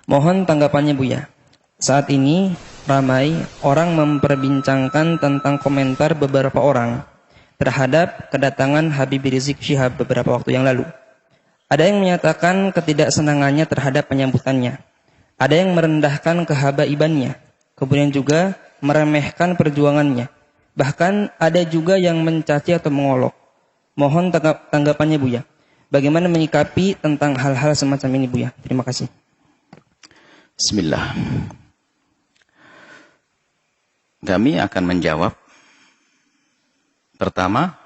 Mohon tanggapannya Buya. Saat ini ramai orang memperbincangkan tentang komentar beberapa orang terhadap kedatangan Habib Rizik Syihab beberapa waktu yang lalu. Ada yang menyatakan ketidaksenangannya terhadap penyambutannya. Ada yang merendahkan kehabaibannya. Kemudian juga meremehkan perjuangannya. Bahkan ada juga yang mencaci atau mengolok. Mohon tanggapannya Buya. Bagaimana menyikapi tentang hal-hal semacam ini Buya? Terima kasih. Bismillah. Kami akan menjawab. Pertama,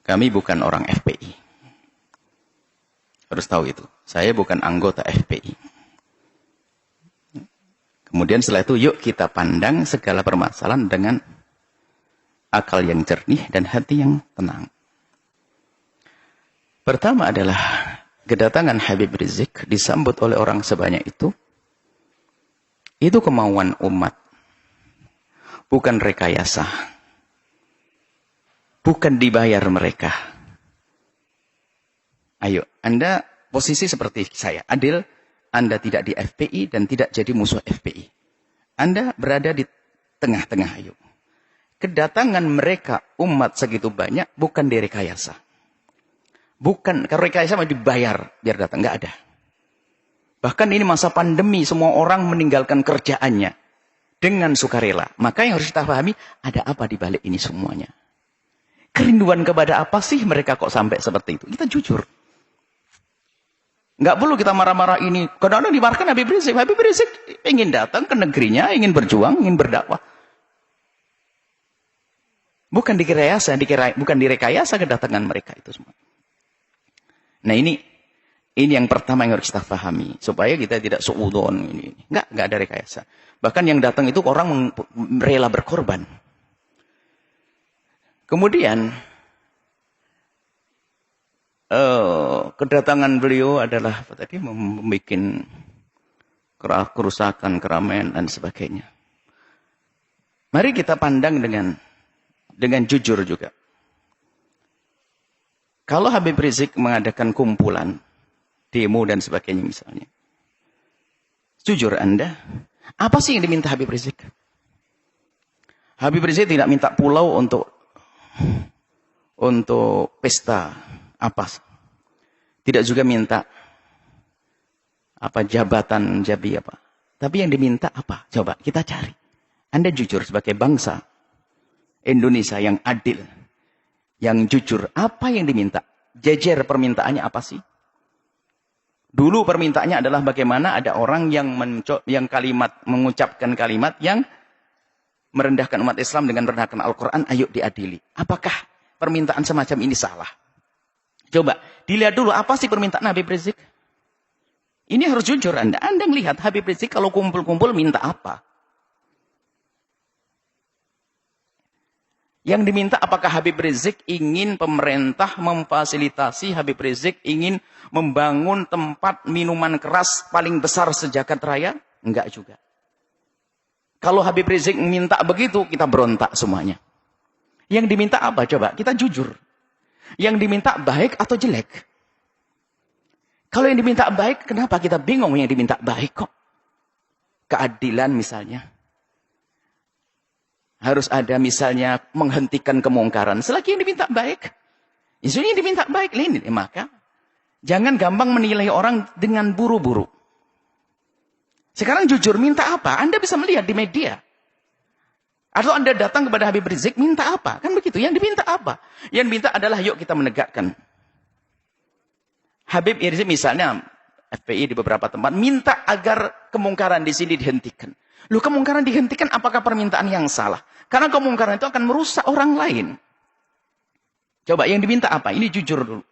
kami bukan orang FPI. Harus tahu itu. Saya bukan anggota FPI. Kemudian setelah itu, yuk kita pandang segala permasalahan dengan akal yang jernih dan hati yang tenang. Pertama adalah kedatangan Habib Rizik disambut oleh orang sebanyak itu kemauan umat. Bukan rekayasa. Bukan dibayar mereka. Ayo, Anda posisi seperti saya. Adil, Anda tidak di FPI dan tidak jadi musuh FPI. Anda berada di tengah-tengah, ayo. Kedatangan mereka, umat segitu banyak, bukan direkayasa. Bukan, kalau rekayasa mau dibayar, biar datang. Nggak ada. Bahkan ini masa pandemi, semua orang meninggalkan kerjaannya. Dengan sukarela. Maka yang harus kita pahami, ada apa di balik ini semuanya. Kerinduan kepada apa sih mereka kok sampai seperti itu? Kita jujur. Nggak perlu kita marah-marah ini. Kadang-kadang dimarahkan Habib Rizik. Habib Rizik ingin datang ke negerinya, ingin berjuang, ingin berdakwah. Bukan direkayasa kedatangan mereka itu semua. Nah ini yang pertama yang harus kita pahami. Supaya kita tidak suudon. Nggak ada rekayasa. Bahkan yang datang itu orang rela berkorban. Kemudian, kedatangan beliau adalah membuat kerusakan, keramaian, dan sebagainya. Mari kita pandang dengan jujur juga. Kalau Habib Rizik mengadakan kumpulan, demo dan sebagainya misalnya. Jujur Anda, apa sih yang diminta Habib Rizik? Habib Rizik tidak minta pulau untuk pesta apa. Tidak juga minta jabatan jabi apa. Tapi yang diminta apa? Coba kita cari. Anda jujur sebagai bangsa Indonesia yang adil, yang jujur, apa yang diminta? Jejer permintaannya apa sih? Dulu permintaannya adalah bagaimana ada orang yang mengucapkan kalimat yang merendahkan umat Islam dengan merendahkan Al-Quran, ayo diadili. Apakah permintaan semacam ini salah? Coba, dilihat dulu apa sih permintaan Habib Rizik? Ini harus jujur Anda. Anda melihat Habib Rizik kalau kumpul-kumpul minta apa? Yang diminta apakah Habib Rizik ingin pemerintah memfasilitasi, Habib Rizik ingin membangun tempat minuman keras paling besar sejagat raya? Enggak juga. Kalau Habib Rizik minta begitu, kita berontak semuanya. Yang diminta apa? Coba, kita jujur. Yang diminta baik atau jelek? Kalau yang diminta baik, kenapa kita bingung yang diminta baik kok? Keadilan misalnya. Harus ada misalnya menghentikan kemungkaran. Selagi yang diminta baik. Isunya yang diminta baik. Maka jangan gampang menilai orang dengan buru-buru. Sekarang jujur minta apa? Anda bisa melihat di media. Atau Anda datang kepada Habib Rizik minta apa? Kan begitu. Yang diminta apa? Yang diminta adalah yuk kita menegakkan. Habib Rizik misalnya FPI di beberapa tempat minta agar kemungkaran di sini dihentikan. Loh, kemungkaran dihentikan apakah permintaan yang salah? Karena kemungkaran itu akan merusak orang lain. Coba yang diminta apa? Ini jujur dulu.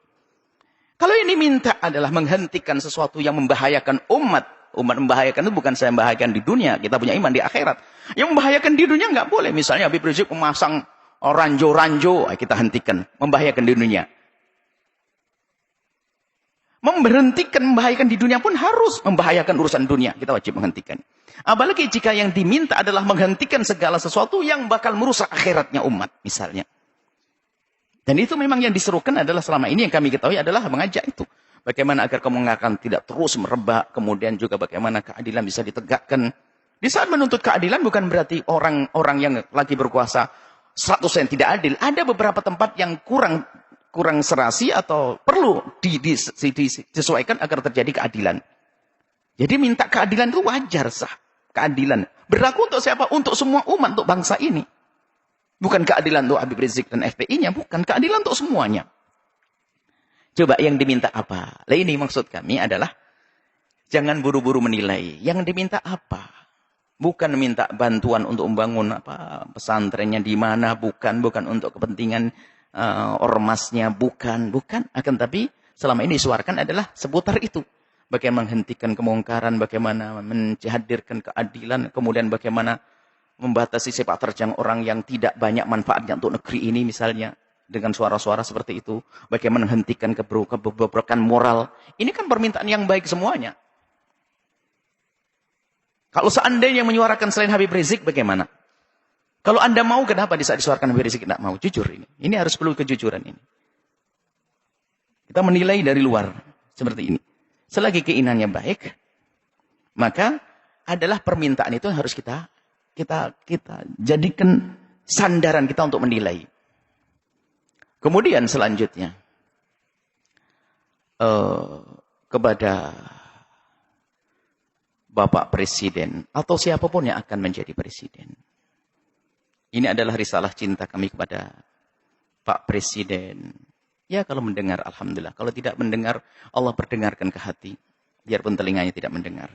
Kalau yang diminta adalah menghentikan sesuatu yang membahayakan umat. Umat membahayakan itu bukan saya membahayakan di dunia. Kita punya iman di akhirat. Yang membahayakan di dunia nggak boleh. Misalnya Habib Rizik memasang ranjo-ranjo. Kita hentikan. Membahayakan di dunia. Memberhentikan membahayakan di dunia pun harus membahayakan urusan dunia. Kita wajib menghentikan. Apalagi jika yang diminta adalah menghentikan segala sesuatu yang bakal merusak akhiratnya umat. Misalnya. Dan itu memang yang diserukan adalah selama ini yang kami ketahui adalah mengajak itu. Bagaimana agar kemunkaran tidak terus merebak. Kemudian juga bagaimana keadilan bisa ditegakkan. Di saat menuntut keadilan bukan berarti orang-orang yang lagi berkuasa 100% tidak adil. Ada beberapa tempat yang kurang serasi atau perlu disesuaikan agar terjadi keadilan. Jadi minta keadilan itu wajar sah. Keadilan. Berlaku untuk siapa? Untuk semua umat, untuk bangsa ini. Bukan keadilan untuk Habib Rizik dan FPI-nya. Bukan. Keadilan untuk semuanya. Coba yang diminta apa? Nah ini maksud kami adalah jangan buru-buru menilai. Yang diminta apa? Bukan minta bantuan untuk membangun pesantrennya di mana. Bukan untuk kepentingan ormasnya. Bukan. Akan tapi selama ini disuarakan adalah seputar itu. Bagaimana menghentikan kemungkaran, bagaimana menghadirkan keadilan, kemudian bagaimana membatasi sepak terjang orang yang tidak banyak manfaatnya untuk negeri ini misalnya. Dengan suara-suara seperti itu. Bagaimana menghentikan kebobrokan moral. Ini kan permintaan yang baik semuanya. Kalau seandainya yang menyuarakan selain Habib Rizik, bagaimana? Kalau Anda mau, kenapa di saat disuarakan Habib Rizik tidak mau? Jujur ini. Ini harus perlu kejujuran ini. Kita menilai dari luar. Seperti ini. Selagi keinginannya baik, maka adalah permintaan itu yang harus kita jadikan sandaran kita untuk menilai. Kemudian selanjutnya kepada Bapak Presiden atau siapapun yang akan menjadi presiden. Ini adalah risalah cinta kami kepada Pak Presiden. Ya kalau mendengar alhamdulillah, kalau tidak mendengar Allah perdengarkan ke hati, biarpun telinganya tidak mendengar.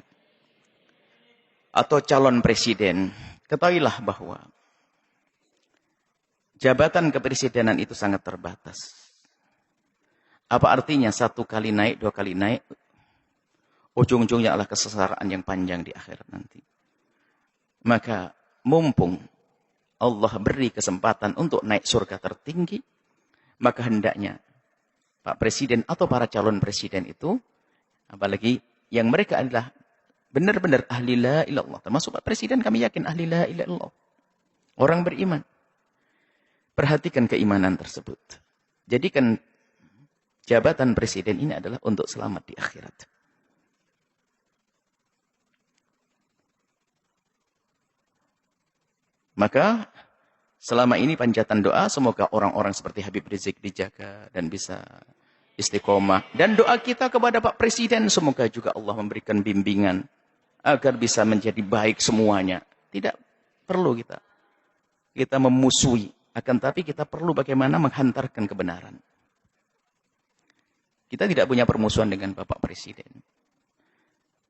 Atau calon presiden, ketahuilah bahwa jabatan kepresidenan itu sangat terbatas. Apa artinya 1 kali naik, 2 kali naik, ujung-ujungnya adalah kesengsaraan yang panjang di akhirat nanti. Maka mumpung Allah beri kesempatan untuk naik surga tertinggi, maka hendaknya Pak Presiden atau para calon presiden itu, apalagi yang mereka adalah benar-benar ahli la ilallah. Termasuk Pak Presiden kami yakin ahli la ilallah. Orang beriman. Perhatikan keimanan tersebut. Jadikan jabatan presiden ini adalah untuk selamat di akhirat. Maka selama ini panjatan doa semoga orang-orang seperti Habib Rizik dijaga dan bisa istiqomah. Dan doa kita kepada Pak Presiden semoga juga Allah memberikan bimbingan agar bisa menjadi baik semuanya. Tidak perlu kita memusuhi. Akan tapi kita perlu bagaimana menghantarkan kebenaran. Kita tidak punya permusuhan dengan Bapak Presiden.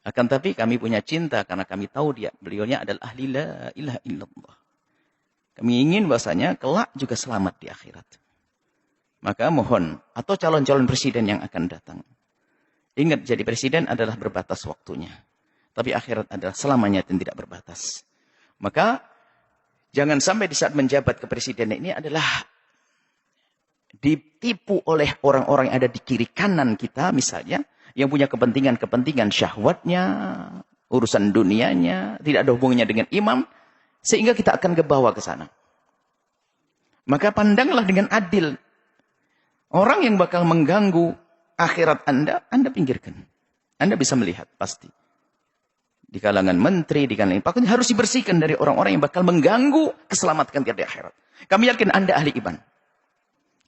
Akan tapi kami punya cinta karena kami tahu beliaunya adalah ahli la ilaha illallah. Kami ingin bahasanya kelak juga selamat di akhirat. Maka mohon, atau calon-calon presiden yang akan datang. Ingat, jadi presiden adalah berbatas waktunya. Tapi akhirat adalah selamanya dan tidak berbatas. Maka jangan sampai di saat menjabat kepresidenan ini adalah ditipu oleh orang-orang yang ada di kiri kanan kita misalnya. Yang punya kepentingan-kepentingan syahwatnya, urusan dunianya, tidak ada hubungannya dengan imam. Sehingga kita akan kebawa ke sana. Maka pandanglah dengan adil. Orang yang bakal mengganggu akhirat Anda pinggirkan. Anda bisa melihat pasti. Di kalangan menteri, di kalangan pakun harus dibersihkan dari orang-orang yang bakal mengganggu keselamatan kita di akhirat. Kami yakin Anda ahli iman.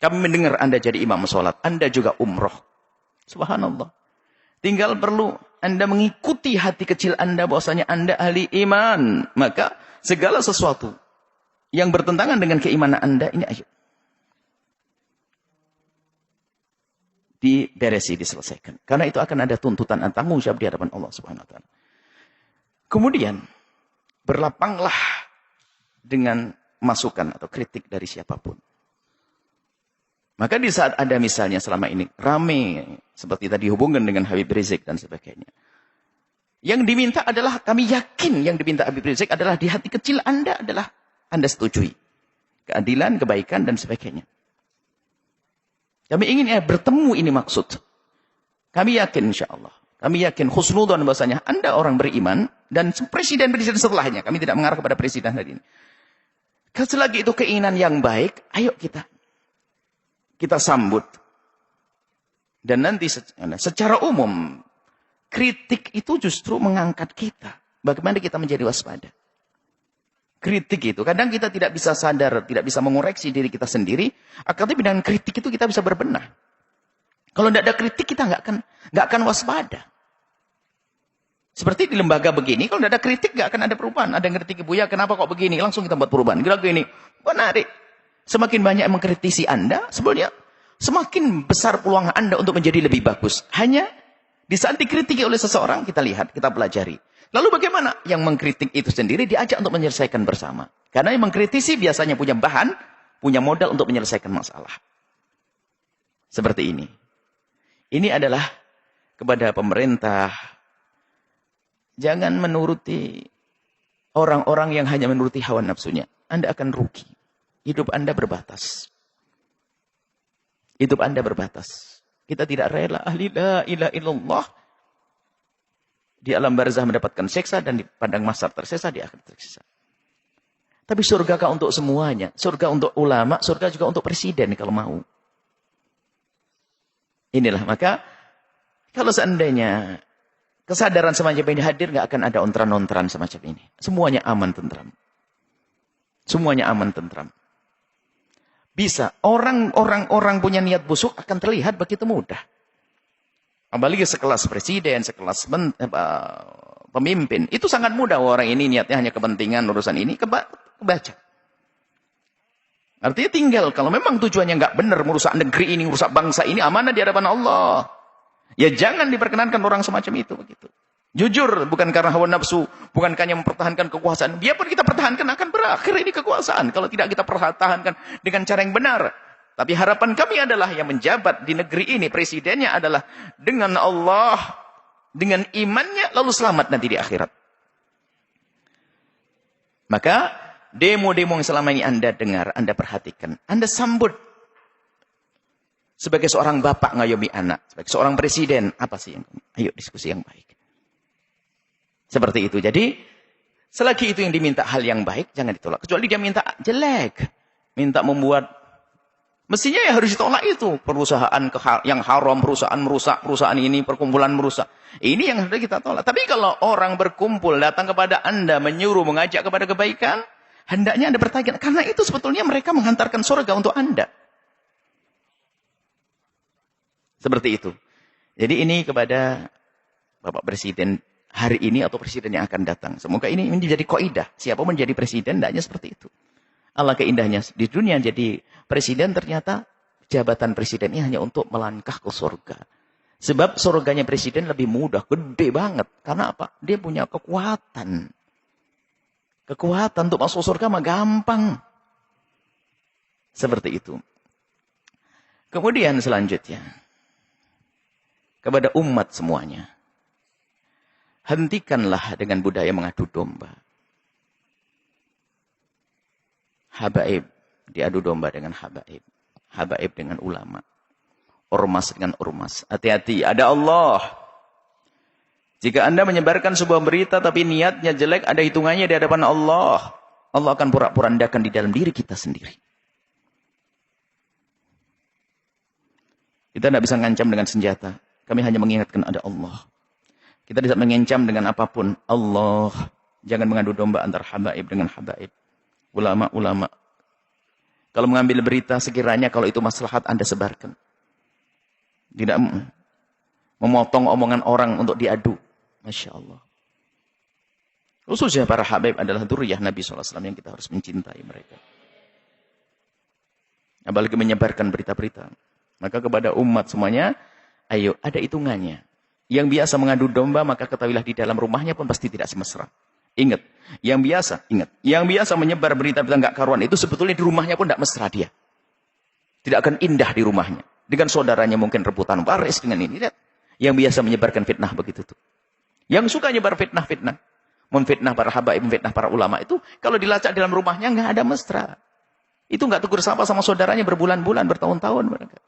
Kami mendengar Anda jadi imam sholat. Anda juga umroh. Subhanallah. Tinggal perlu Anda mengikuti hati kecil Anda bahwasanya Anda ahli iman. Maka segala sesuatu yang bertentangan dengan keimanan Anda ini ayo diberesi, diselesaikan. Karena itu akan ada tuntutan dan tanggung jawab di hadapan Allah Subhanahu wa taala. Kemudian berlapanglah dengan masukan atau kritik dari siapapun. Maka di saat ada misalnya selama ini rame seperti tadi hubungan dengan Habib Rizik dan sebagainya. Yang diminta adalah, kami yakin yang diminta Habib Rizik adalah di hati kecil Anda adalah Anda setujui. Keadilan, kebaikan, dan sebagainya. Kami ingin bertemu ini maksud. Kami yakin insya Allah. Kami yakin khusnudan bahasanya Anda orang beriman dan presiden-presiden setelahnya. Kami tidak mengarah kepada presiden hari ini. Selagi itu keinginan yang baik, ayo kita sambut. Dan nanti secara umum, kritik itu justru mengangkat kita. Bagaimana kita menjadi waspada. Kritik itu, kadang kita tidak bisa sadar, tidak bisa mengoreksi diri kita sendiri. Akan tetapi dengan kritik itu kita bisa berbenah. Kalau tidak ada kritik, kita nggak akan waspada. Seperti di lembaga begini, kalau tidak ada kritik, nggak akan ada perubahan. Ada yang kritik, Buya, kenapa kok begini? Langsung kita buat perubahan. Kira gini, menarik. Semakin banyak yang mengkritisi Anda, sebenarnya semakin besar peluang Anda untuk menjadi lebih bagus. Hanya di saat dikritiki oleh seseorang, kita lihat, kita pelajari. Lalu bagaimana? Yang mengkritik itu sendiri diajak untuk menyelesaikan bersama. Karena yang mengkritisi biasanya punya bahan, punya modal untuk menyelesaikan masalah. Seperti ini. Ini adalah kepada pemerintah. Jangan menuruti orang-orang yang hanya menuruti hawa nafsunya. Anda akan rugi. Hidup Anda berbatas. Hidup Anda berbatas. Kita tidak rela ahli la ilaha illallah. Di alam barzah mendapatkan siksa dan di padang mahsyar tersiksa, di akhir tersiksa. Tapi surga kah untuk semuanya? Surga untuk ulama, surga juga untuk presiden kalau mau. Inilah, maka kalau seandainya kesadaran semacam ini hadir, nggak akan ada ontran-ontran semacam ini. Semuanya aman tentram. Semuanya aman tentram. Bisa. Orang punya niat busuk akan terlihat begitu mudah. Apalagi sekelas presiden, sekelas pemimpin. Itu sangat mudah. Orang ini niatnya hanya kepentingan urusan ini. Kebaca. Artinya tinggal. Kalau memang tujuannya nggak benar. Merusak negeri ini, merusak bangsa ini. Amanah di hadapan Allah. Ya jangan diperkenankan orang semacam itu. Begitu. Jujur. Bukan karena hawa nafsu. Bukan hanya mempertahankan kekuasaan. Biarpun kita pertahankan akan berakhir ini kekuasaan. Kalau tidak kita pertahankan dengan cara yang benar. Tapi harapan kami adalah yang menjabat di negeri ini, presidennya adalah dengan Allah, dengan imannya, lalu selamat nanti di akhirat. Maka, demo-demo yang selama ini Anda dengar, Anda perhatikan, Anda sambut. Sebagai seorang bapak ngayomi anak, sebagai seorang presiden, apa sih yang, ayo diskusi yang baik. Seperti itu. Jadi, selagi itu yang diminta hal yang baik, jangan ditolak. Kecuali dia minta jelek, minta membuat, mestinya ya harus ditolak itu. Perusahaan yang haram, perusahaan merusak, perusahaan ini, perkumpulan merusak. Ini yang harus kita tolak. Tapi kalau orang berkumpul, datang kepada Anda, menyuruh, mengajak kepada kebaikan, hendaknya Anda bertanya. Karena itu sebetulnya mereka menghantarkan surga untuk Anda. Seperti itu. Jadi ini kepada Bapak Presiden hari ini atau Presiden yang akan datang. Semoga ini menjadi kaidah. Siapa menjadi Presiden, hendaknya seperti itu. Allah keindahnya di dunia jadi presiden, ternyata jabatan presiden ini hanya untuk melangkah ke surga. Sebab surganya presiden lebih mudah, gede banget. Karena apa? Dia punya kekuatan. Kekuatan untuk masuk surga mah gampang. Seperti itu. Kemudian selanjutnya. Kepada umat semuanya. Hentikanlah dengan budaya mengadu domba. Habaib, diadu domba dengan habaib. Habaib dengan ulama. Ormas dengan ormas. Hati-hati, ada Allah. Jika Anda menyebarkan sebuah berita tapi niatnya jelek, ada hitungannya di hadapan Allah. Allah akan porak-porandakan di dalam diri kita sendiri. Kita tidak bisa mengancam dengan senjata. Kami hanya mengingatkan ada Allah. Kita tidak mengancam dengan apapun. Allah. Jangan mengadu domba antara habaib dengan habaib. Ulama-ulama. Kalau mengambil berita, sekiranya kalau itu maslahat Anda sebarkan. Tidak memotong omongan orang untuk diadu. Masya Allah. Khususnya para habaib adalah dzurriyyah Nabi SAW yang kita harus mencintai mereka. Apalagi menyebarkan berita-berita. Maka kepada umat semuanya, ayo ada hitungannya. Yang biasa mengadu domba, maka ketahuilah di dalam rumahnya pun pasti tidak semesra. Ingat, yang biasa menyebar berita-berita enggak karuan itu sebetulnya di rumahnya pun tidak mesra dia. Tidak akan indah di rumahnya. Dengan saudaranya mungkin rebutan waris dengan ini. Lihat. Yang biasa menyebarkan fitnah begitu tuh. Yang suka nyebar fitnah-fitnah. Memfitnah para habaib, memfitnah para ulama itu. Kalau dilacak dalam rumahnya enggak ada mesra. Itu enggak tegur sapa sama saudaranya berbulan-bulan, bertahun-tahun.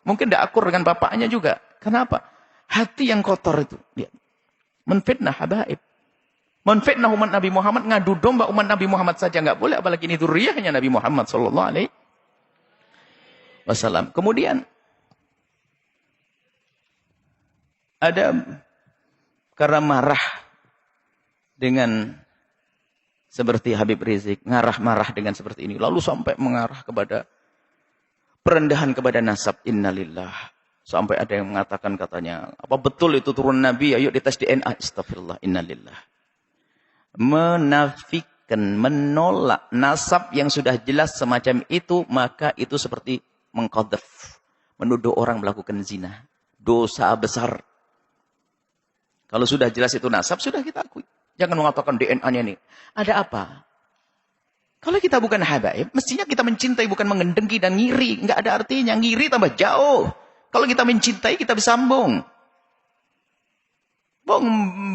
Mungkin tidak akur dengan bapaknya juga. Kenapa? Hati yang kotor itu. Lihat. Memfitnah habaib. Menfitnah umat Nabi Muhammad, ngadu domba umat Nabi Muhammad saja nggak boleh, apalagi ini dzurriyyahnya Nabi Muhammad sallallahu alaihi wasallam. Kemudian Ada karena marah dengan seperti Habib Rizik, marah dengan seperti ini. Lalu sampai mengarah kepada perendahan kepada nasab. Innalillah. Sampai ada yang mengatakan katanya, apa betul itu turun Nabi? Ayo dites DNA. Astagfirullah. Innalillah. Menafikan, menolak nasab yang sudah jelas semacam itu, maka itu seperti mengqadhaf, menuduh orang melakukan zina. Dosa besar. Kalau sudah jelas itu nasab, sudah kita akui. Jangan mengatakan DNA-nya nih. Ada apa? Kalau kita bukan habaib, mestinya kita mencintai, bukan mengendengki dan ngiri. Enggak ada artinya. Ngiri tambah jauh. Kalau kita mencintai, kita bisa sambung.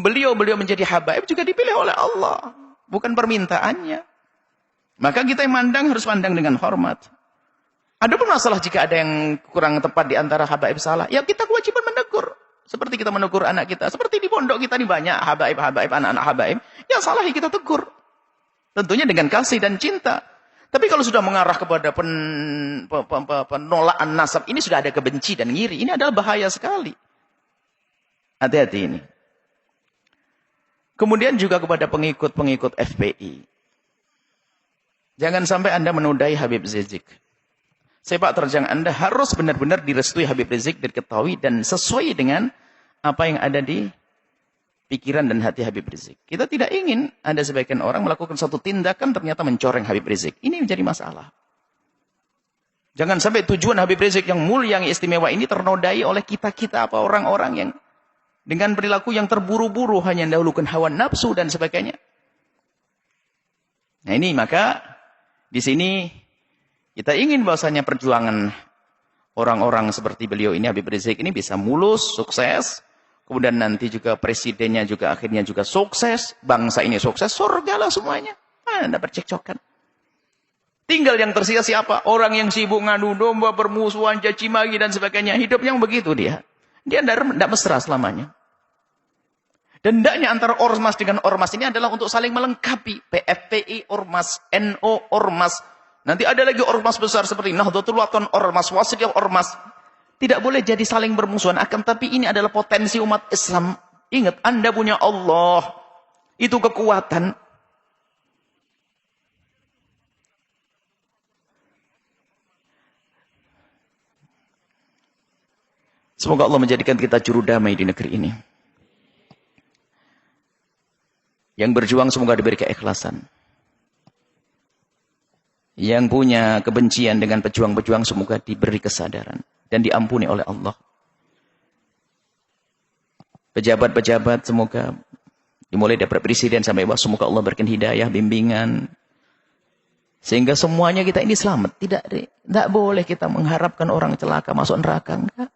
Beliau menjadi habaib juga dipilih oleh Allah. Bukan permintaannya. Maka kita yang mandang harus pandang dengan hormat. Ada pun masalah jika ada yang kurang tepat di antara habaib salah. Ya kita kewajiban menegur. Seperti kita menegur anak kita. Seperti di pondok kita ini banyak habaib, anak-anak habaib. Yang salah ya kita tegur. Tentunya dengan kasih dan cinta. Tapi kalau sudah mengarah kepada penolakan nasab, ini sudah ada kebenci dan ngiri. Ini adalah bahaya sekali. Hati-hati ini. Kemudian juga kepada pengikut-pengikut FPI. Jangan sampai Anda menodai Habib Rizik. Sepak terjang Anda harus benar-benar direstui Habib Rizik, diketahui dan sesuai dengan apa yang ada di pikiran dan hati Habib Rizik. Kita tidak ingin ada sebagian orang melakukan satu tindakan ternyata mencoreng Habib Rizik. Ini menjadi masalah. Jangan sampai tujuan Habib Rizik yang mulia, yang istimewa ini ternodai oleh kita-kita apa orang-orang yang dengan perilaku yang terburu-buru hanya mendahulukan hawa nafsu dan sebagainya. Nah ini maka di sini kita ingin bahwasanya perjuangan orang-orang seperti beliau ini, Habib Rizik ini bisa mulus, sukses. Kemudian nanti juga presidennya juga akhirnya juga sukses. Bangsa ini sukses, surga lah semuanya. Ada percekcokan. Tinggal yang tersisa siapa? Orang yang sibuk ngadu domba, bermusuhan, caci maki dan sebagainya. Hidupnya begitu dia. Dia tidak mesra selamanya. Dan hendaknya antara ormas dengan ormas ini adalah untuk saling melengkapi. PFPI, ormas, NO, ormas. Nanti ada lagi ormas besar seperti Nahdlatul Wathon, ormas, Wasidiyah, ormas. Tidak boleh jadi saling bermusuhan. Akan tapi ini adalah potensi umat Islam. Ingat, Anda punya Allah. Itu kekuatan. Semoga Allah menjadikan kita juru damai di negeri ini. Yang berjuang semoga diberi keikhlasan. Yang punya kebencian dengan pejuang-pejuang semoga diberi kesadaran dan diampuni oleh Allah. Pejabat-pejabat semoga dimulai dari presiden sampai bawah semoga Allah berikan hidayah, bimbingan. Sehingga semuanya kita ini selamat. Tidak boleh kita mengharapkan orang celaka masuk neraka. Enggak.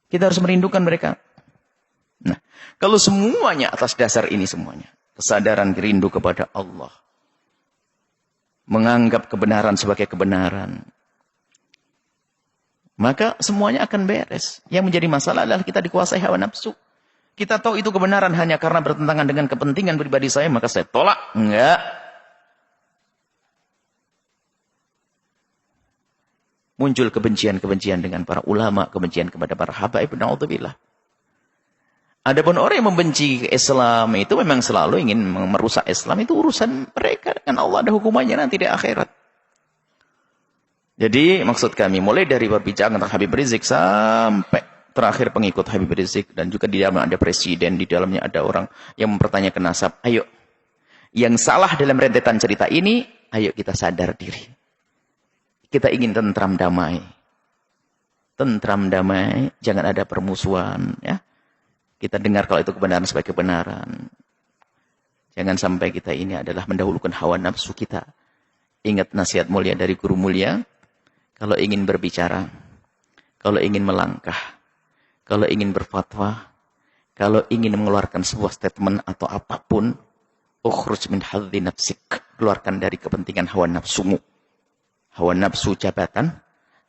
Kita harus merindukan mereka. Nah, kalau semuanya atas dasar ini semuanya. Kesadaran rindu kepada Allah. Menganggap kebenaran sebagai kebenaran. Maka semuanya akan beres. Yang menjadi masalah adalah kita dikuasai hawa nafsu. Kita tahu itu kebenaran hanya karena bertentangan dengan kepentingan pribadi saya, maka saya tolak. Enggak. Muncul kebencian-kebencian dengan para ulama, kebencian kepada para habaib, na'udzubillah. Adapun orang yang membenci Islam itu memang selalu ingin merusak Islam, itu urusan mereka dengan Allah, ada hukumannya nanti di akhirat. Jadi maksud kami mulai dari perbincangan tentang Habib Rizik sampai terakhir pengikut Habib Rizik dan juga di dalamnya ada presiden, di dalamnya ada orang yang mempertanyakan nasab. Ayo, yang salah dalam rentetan cerita ini, ayo kita sadar diri. Kita ingin tentram damai. Tentram damai, jangan ada permusuhan, ya. Kita dengar kalau itu kebenaran sebagai kebenaran. Jangan sampai kita ini adalah mendahulukan hawa nafsu kita. Ingat nasihat mulia dari guru mulia. Kalau ingin berbicara, kalau ingin melangkah, kalau ingin berfatwa, kalau ingin mengeluarkan sebuah statement atau apapun, ukhruj min hadzi nafsik. Keluarkan dari kepentingan hawa nafsumu. Hawa nafsu jabatan,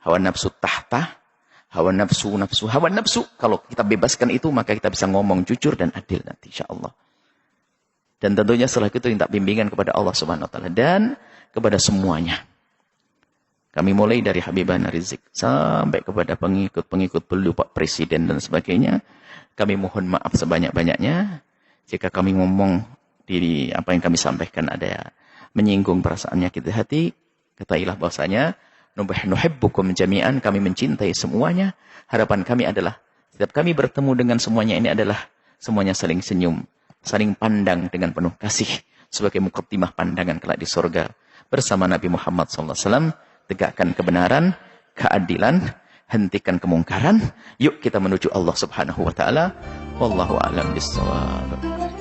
hawa nafsu tahta, hawa nafsu. Kalau kita bebaskan itu, maka kita bisa ngomong jujur dan adil nanti insyaAllah. Dan tentunya setelah itu minta bimbingan kepada Allah Subhanahu Wa Taala dan kepada semuanya. Kami mulai dari Habibana Rizik sampai kepada pengikut-pengikut beliau, Pak Presiden dan sebagainya. Kami mohon maaf sebanyak-banyaknya. Jika kami ngomong di apa yang kami sampaikan ada menyinggung perasaan nyakit hati, ketahuilah bahwasanya nuhibbukum jami'an, kami mencintai semuanya. Harapan kami adalah setiap kami bertemu dengan semuanya ini adalah semuanya saling senyum, saling pandang dengan penuh kasih sebagai muqaddimah pandangan kelak di surga bersama Nabi Muhammad SAW. Tegakkan kebenaran, keadilan, hentikan kemungkaran. Yuk kita menuju Allah Subhanahu wa taala. Wallahu a'lam bissawab.